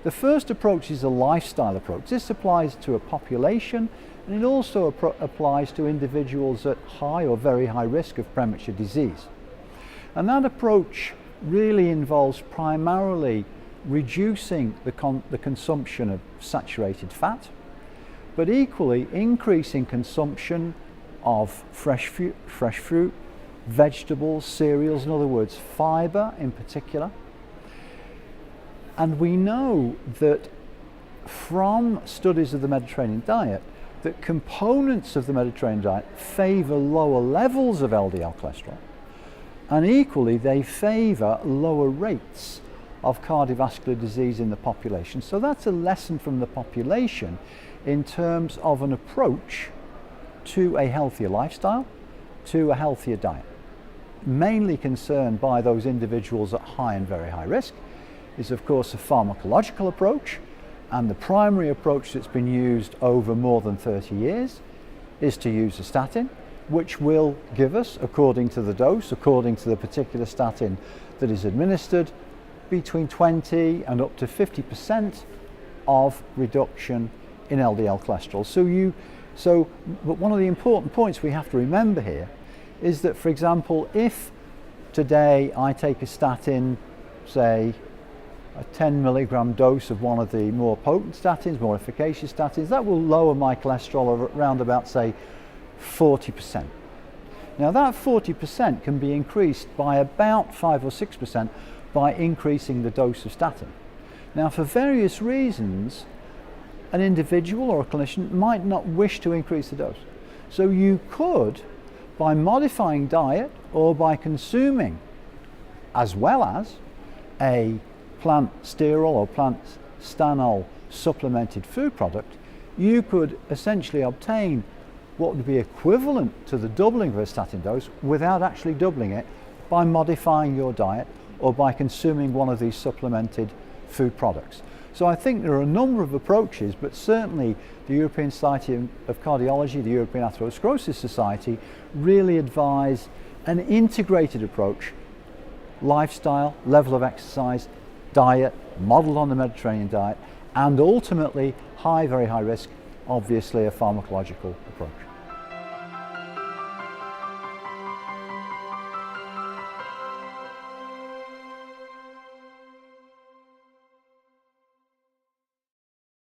The first approach is a lifestyle approach. This applies to a population, and it also applies to individuals at high or very high risk of premature disease. And that approach really involves primarily reducing the consumption of saturated fat, but equally increasing consumption of fresh fruit, vegetables, cereals, in other words, fibre in particular. And we know that from studies of the Mediterranean diet that components of the Mediterranean diet favour lower levels of LDL cholesterol, and equally they favour lower rates of cardiovascular disease in the population. So that's a lesson from the population in terms of an approach to a healthier lifestyle, to a healthier diet. Mainly concerned by those individuals at high and very high risk is of course a pharmacological approach, and the primary approach that's been used over more than 30 years is to use a statin, which will give us, according to the dose, according to the particular statin that is administered, between 20 and up to 50% of reduction in LDL cholesterol. But one of the important points we have to remember here is that, for example, if today I take a statin, say a 10 milligram dose of one of the more potent statins, more efficacious statins, that will lower my cholesterol around about, say, 40%. Now that 40% can be increased by about 5 or 6% by increasing the dose of statin. Now for various reasons, an individual or a clinician might not wish to increase the dose. So you could, by modifying diet or by consuming, as well as a plant sterol or plant stanol supplemented food product, you could essentially obtain what would be equivalent to the doubling of a statin dose without actually doubling it by modifying your diet or by consuming one of these supplemented food products. So I think there are a number of approaches, but certainly the European Society of Cardiology, the European Atherosclerosis Society really advise an integrated approach: lifestyle, level of exercise, diet, modelled on the Mediterranean diet, and ultimately high, very high risk, obviously a pharmacological approach.